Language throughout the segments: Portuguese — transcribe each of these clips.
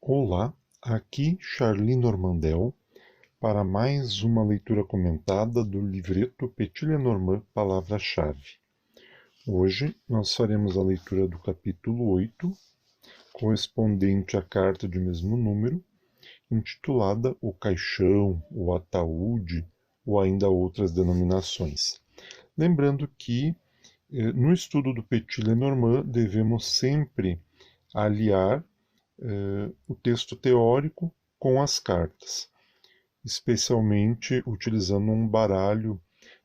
Olá, aqui Charlie Normandel para mais uma leitura comentada do livreto Petit Lenormand Palavra-Chave. Hoje nós faremos a leitura do capítulo 8, correspondente à carta de mesmo número, intitulada O Caixão, o Ataúde ou ainda outras denominações. Lembrando que no estudo do Petit Lenormand devemos sempre aliar o texto teórico com as cartas, especialmente utilizando um baralho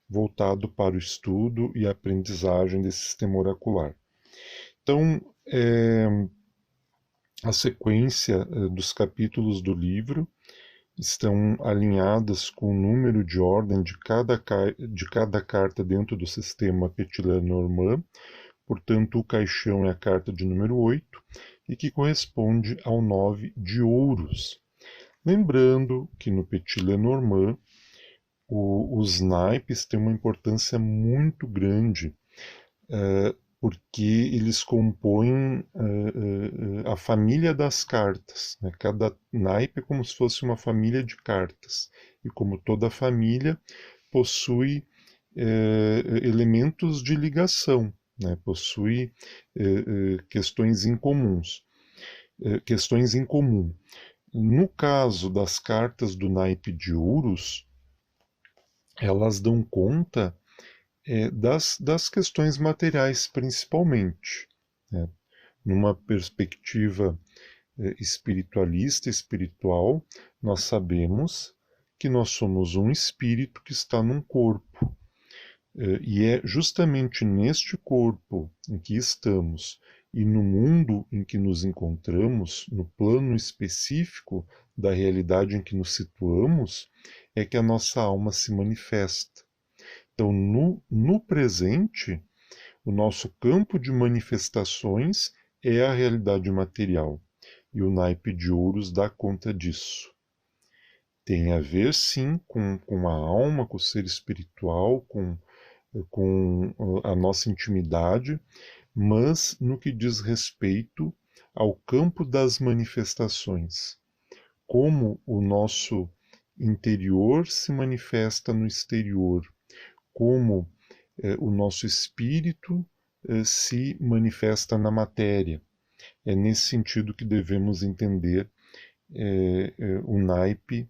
voltado para o estudo e aprendizagem desse sistema oracular. Então, a sequência dos capítulos do livro estão alinhadas com o número de ordem de cada carta dentro do sistema Petit Lenormand. Portanto, o caixão é a carta de número 8 e que corresponde ao 9 de ouros. Lembrando que no Petit Lenormand os naipes têm uma importância muito grande, porque eles compõem a família das cartas. Né? Cada naipe é como se fosse uma família de cartas, e como toda família possui elementos de ligação, né? Possui questões incomuns, questões em comum. No caso das cartas do naipe de ouros, elas dão conta das questões materiais, principalmente. Né? Numa perspectiva espiritualista, espiritual, nós sabemos que nós somos um espírito que está num corpo. E é justamente neste corpo em que estamos e no mundo em que nos encontramos, no plano específico da realidade em que nos situamos, é que a nossa alma se manifesta. Então, no presente, o nosso campo de manifestações é a realidade material. E o naipe de ouros dá conta disso. Tem a ver, sim, com a alma, com o ser espiritual, com a nossa intimidade, mas no que diz respeito ao campo das manifestações. Como o nosso interior se manifesta no exterior, como o nosso espírito se manifesta na matéria. É nesse sentido que devemos entender o naipe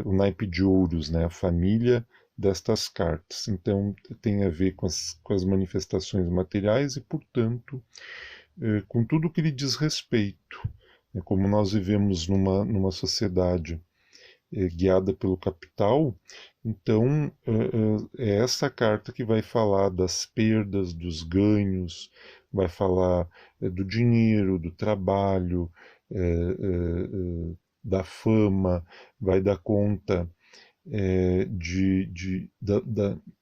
o naipe de ouros, né, a família destas cartas. Então, tem a ver com as manifestações materiais e, portanto, com tudo que lhe diz respeito. Como nós vivemos numa sociedade guiada pelo capital, então é essa carta que vai falar das perdas, dos ganhos, vai falar do dinheiro, do trabalho, da fama, vai dar conta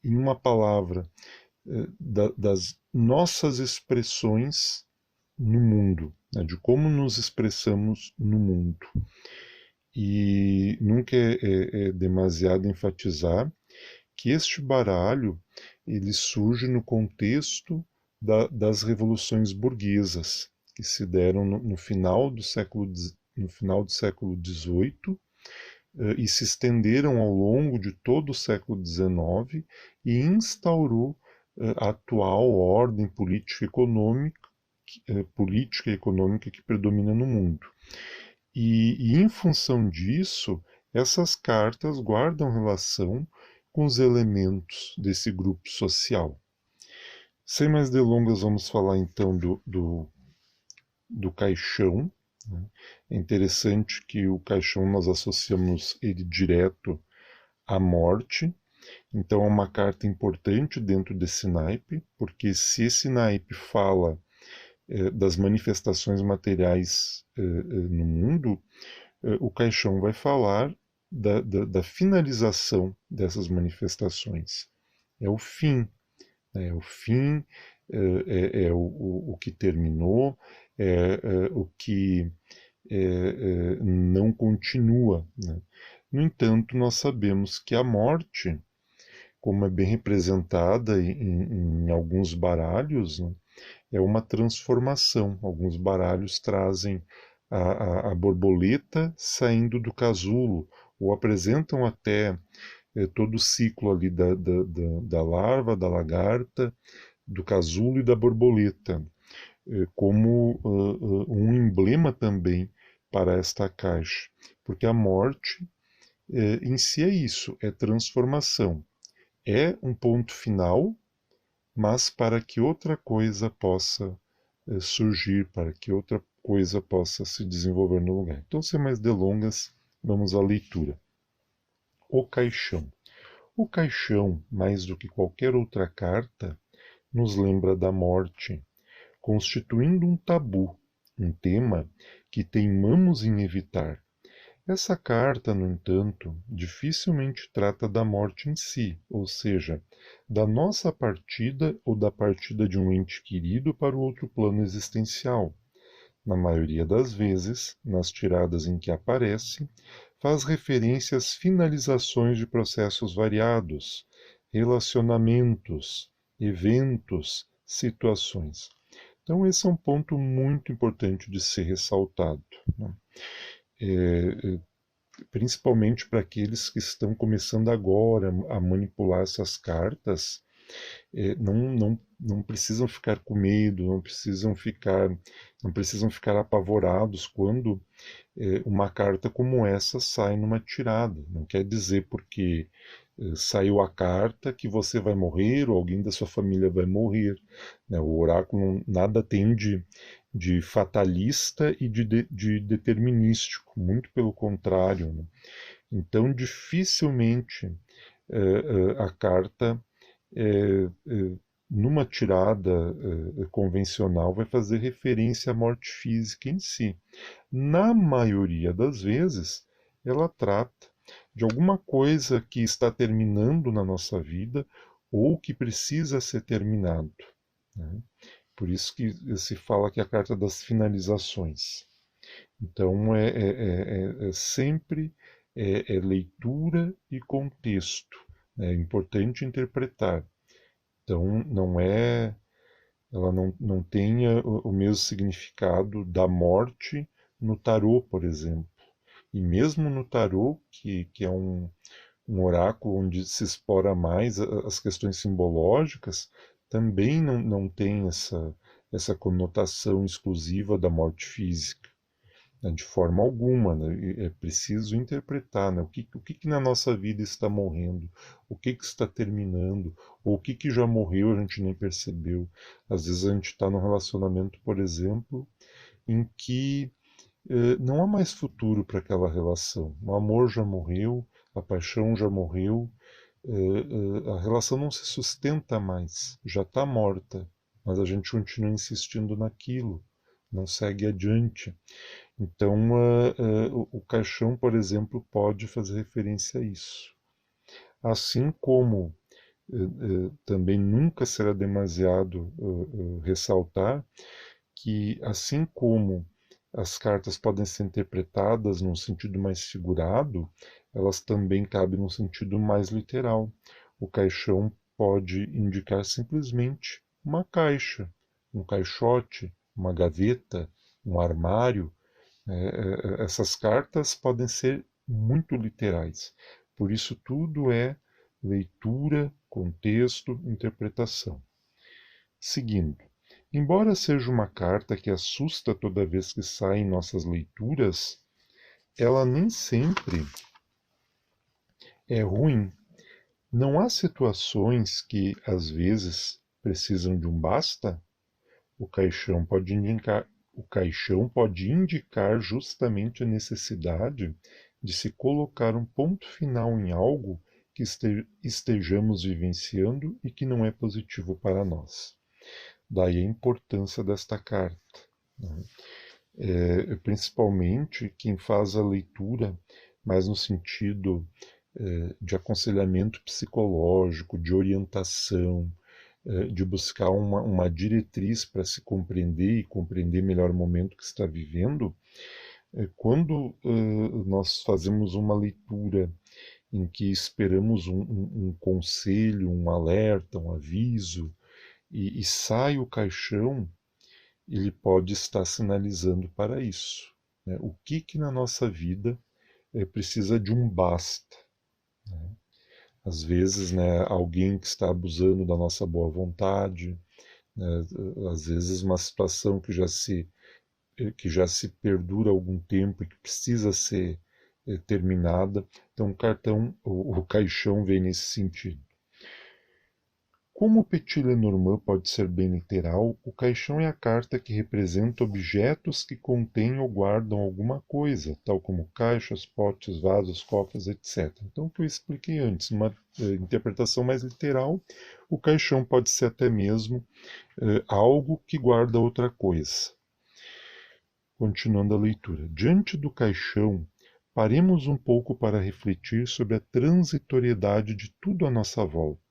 em uma palavra, das nossas expressões no mundo, né, de como nos expressamos no mundo. E nunca é demasiado enfatizar que este baralho ele surge no contexto das revoluções burguesas que se deram no final do século XVIII e se estenderam ao longo de todo o século XIX e instaurou a atual ordem política e econômica que predomina no mundo. E em função disso, essas cartas guardam relação com os elementos desse grupo social. Sem mais delongas, vamos falar então do caixão. Né? É interessante que o caixão nós associamos ele direto à morte, então é uma carta importante dentro desse naipe, porque se esse naipe fala das manifestações materiais no mundo, o caixão vai falar da finalização dessas manifestações. É o fim. Né? O fim é o que terminou, o que não continua. Né? No entanto, nós sabemos que a morte, como é bem representada em alguns baralhos, né, é uma transformação. Alguns baralhos trazem a borboleta saindo do casulo, ou apresentam até todo o ciclo ali da larva, da lagarta, do casulo e da borboleta, como um emblema também para esta caixa, porque a morte em si é isso, é transformação, é um ponto final, mas para que outra coisa possa surgir, para que outra coisa possa se desenvolver no lugar. Então, sem mais delongas, vamos à leitura. O caixão. O caixão, mais do que qualquer outra carta, nos lembra da morte, constituindo um tabu, um tema que teimamos em evitar. Essa carta, no entanto, dificilmente trata da morte em si, ou seja, da nossa partida ou da partida de um ente querido para o outro plano existencial. Na maioria das vezes, nas tiradas em que aparece, faz referência às finalizações de processos variados, relacionamentos, eventos, situações. Então, esse é um ponto muito importante de ser ressaltado, né? Principalmente para aqueles que estão começando agora a manipular essas cartas, não precisam ficar com medo, não precisam ficar apavorados quando uma carta como essa sai numa tirada. Não quer dizer porque saiu a carta que você vai morrer ou alguém da sua família vai morrer, né? O oráculo nada tem de fatalista e de determinístico, muito pelo contrário, né? Então, dificilmente a carta, numa tirada convencional, vai fazer referência à morte física em si. Na maioria das vezes, ela trata de alguma coisa que está terminando na nossa vida ou que precisa ser terminado, né? Por isso que se fala que é a carta das finalizações. Então, é sempre leitura e contexto, né? É importante interpretar. Então, ela não tenha o mesmo significado da morte no tarô, por exemplo. E mesmo no tarô, que é um oráculo onde se explora mais as questões simbológicas, também não tem essa conotação exclusiva da morte física, né, de forma alguma, né? É preciso interpretar, né, o que na nossa vida está morrendo, o que está terminando, ou o que já morreu a gente nem percebeu. Às vezes a gente está num relacionamento, por exemplo, em que não há mais futuro para aquela relação. O amor já morreu, a paixão já morreu, a relação não se sustenta mais, já está morta, mas a gente continua insistindo naquilo, não segue adiante. Então, o caixão, por exemplo, pode fazer referência a isso. Assim como também nunca será demasiado ressaltar que, assim como as cartas podem ser interpretadas num sentido mais figurado, elas também cabem num sentido mais literal. O caixão pode indicar simplesmente uma caixa, um caixote, uma gaveta, um armário. Essas cartas podem ser muito literais. Por isso, tudo é leitura, contexto, interpretação. Seguindo. Embora seja uma carta que assusta toda vez que sai em nossas leituras, ela nem sempre é ruim. Não há situações que, às vezes, precisam de um basta? O caixão pode indicar justamente a necessidade de se colocar um ponto final em algo que estejamos vivenciando e que não é positivo para nós. Daí a importância desta carta, né? Principalmente quem faz a leitura mais no sentido de aconselhamento psicológico, de orientação, de buscar uma diretriz para se compreender e compreender melhor o momento que está vivendo. Quando nós fazemos uma leitura em que esperamos um conselho, um alerta, um aviso, e sai o caixão, ele pode estar sinalizando para isso, né? O que na nossa vida precisa de um basta, né? Às vezes, né, alguém que está abusando da nossa boa vontade, né, às vezes uma situação que já se perdura há algum tempo e que precisa ser terminada. Então, o caixão vem nesse sentido. Como o Petit Lenormand pode ser bem literal, o caixão é a carta que representa objetos que contêm ou guardam alguma coisa, tal como caixas, potes, vasos, cofres, etc. Então, o que eu expliquei antes, numa interpretação mais literal, o caixão pode ser até mesmo algo que guarda outra coisa. Continuando a leitura. Diante do caixão, paremos um pouco para refletir sobre a transitoriedade de tudo à nossa volta,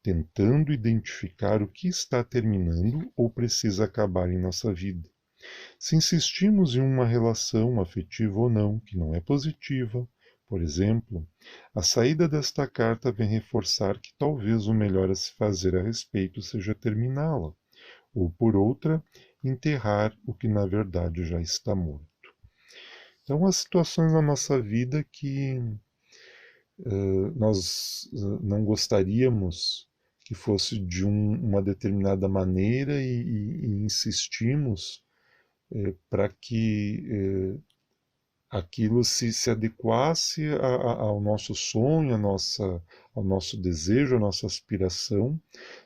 tentando identificar o que está terminando ou precisa acabar em nossa vida. Se insistimos em uma relação afetiva ou não, que não é positiva, por exemplo, a saída desta carta vem reforçar que talvez o melhor a se fazer a respeito seja terminá-la, ou por outra, enterrar o que na verdade já está morto. Então, há situações na nossa vida que nós não gostaríamos que fosse de uma determinada maneira e insistimos para que aquilo se adequasse ao nosso sonho, ao nosso desejo, à nossa aspiração.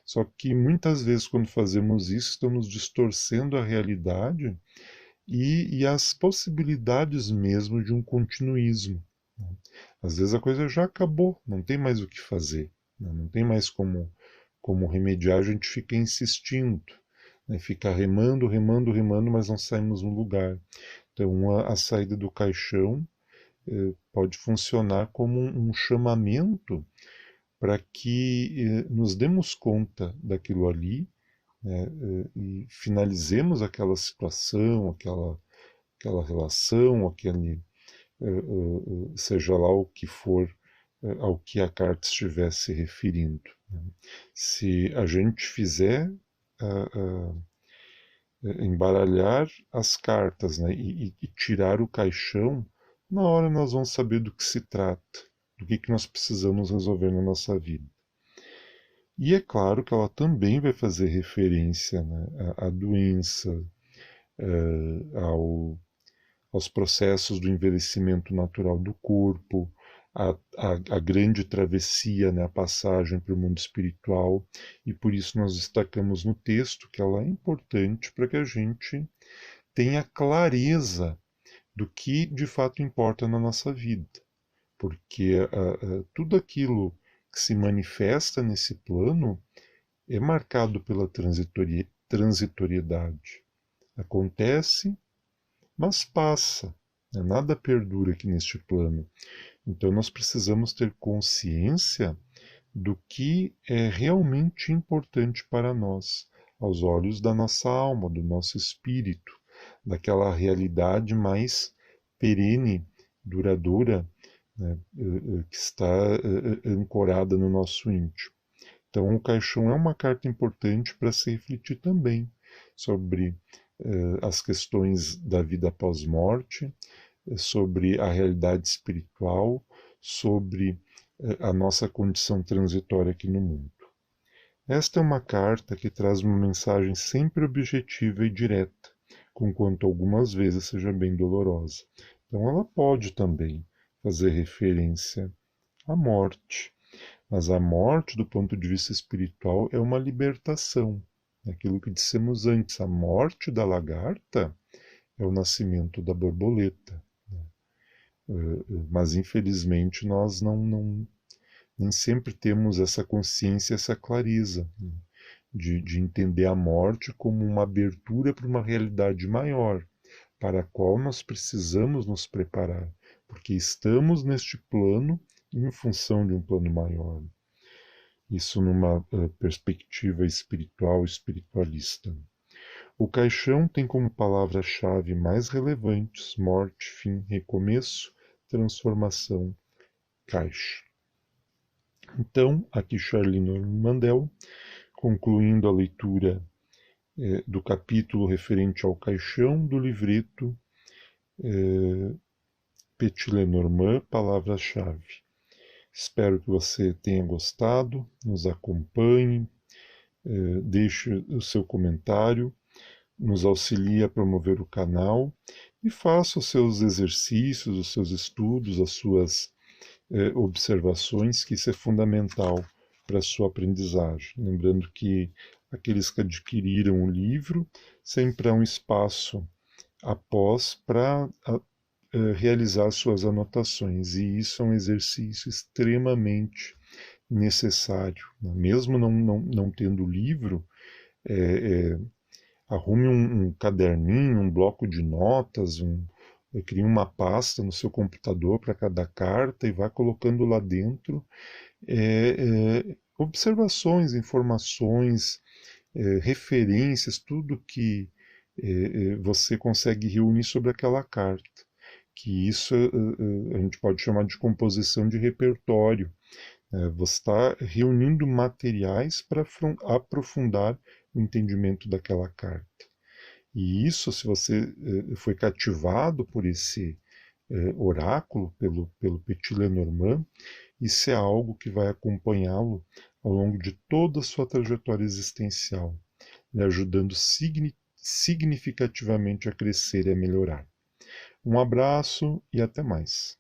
Só que muitas vezes, quando fazemos isso, estamos distorcendo a realidade e as possibilidades mesmo de um continuismo, né? Às vezes a coisa já acabou, não tem mais o que fazer, né? Não tem mais como remediar, a gente fica insistindo, né? Fica remando, remando, remando, mas não saímos no lugar. Então a saída do caixão pode funcionar como um chamamento para que nos demos conta daquilo ali, né, e finalizemos aquela situação, aquela relação, seja lá o que for ao que a carta estivesse se referindo, né? Se a gente fizer embaralhar as cartas, né, e tirar o caixão, na hora nós vamos saber do que se trata, do que nós precisamos resolver na nossa vida. E é claro que ela também vai fazer referência, né, à doença, aos processos do envelhecimento natural do corpo, a grande travessia, né, a passagem para o mundo espiritual, e por isso nós destacamos no texto que ela é importante para que a gente tenha clareza do que de fato importa na nossa vida, porque tudo aquilo que se manifesta nesse plano é marcado pela transitoriedade. Acontece, mas passa, né? Nada perdura aqui neste plano. Então nós precisamos ter consciência do que é realmente importante para nós, aos olhos da nossa alma, do nosso espírito, daquela realidade mais perene, duradoura, né, que está ancorada no nosso íntimo. Então, o caixão é uma carta importante para se refletir também sobre as questões da vida após morte, sobre a realidade espiritual, sobre a nossa condição transitória aqui no mundo. Esta é uma carta que traz uma mensagem sempre objetiva e direta, conquanto algumas vezes seja bem dolorosa. Então, ela pode também fazer referência à morte, mas a morte, do ponto de vista espiritual, é uma libertação. Aquilo que dissemos antes, a morte da lagarta é o nascimento da borboleta. Mas, infelizmente, nós nem sempre temos essa consciência, essa clareza, né, de entender a morte como uma abertura para uma realidade maior, para a qual nós precisamos nos preparar, porque estamos neste plano em função de um plano maior. Isso numa perspectiva espiritual, espiritualista. O caixão tem como palavra-chave mais relevantes morte, fim, recomeço, transformação, caixa. Então, aqui Charlene Mandel, concluindo a leitura do capítulo referente ao caixão do livreto Petit Lenormand, palavra-chave. Espero que você tenha gostado, nos acompanhe, deixe o seu comentário, nos auxilie a promover o canal e faça os seus exercícios, os seus estudos, as suas observações, que isso é fundamental para a sua aprendizagem. Lembrando que aqueles que adquiriram o livro sempre há um espaço após para realizar suas anotações, e isso é um exercício extremamente necessário. Mesmo não tendo livro, é, é, arrume um caderninho, um bloco de notas, crie uma pasta no seu computador para cada carta e vá colocando lá dentro observações, informações, referências, tudo que você consegue reunir sobre aquela carta. Que isso a gente pode chamar de composição de repertório. Você está reunindo materiais para aprofundar o entendimento daquela carta. E isso, se você foi cativado por esse oráculo, pelo Petit Lenormand, isso é algo que vai acompanhá-lo ao longo de toda a sua trajetória existencial, lhe ajudando significativamente a crescer e a melhorar. Um abraço e até mais.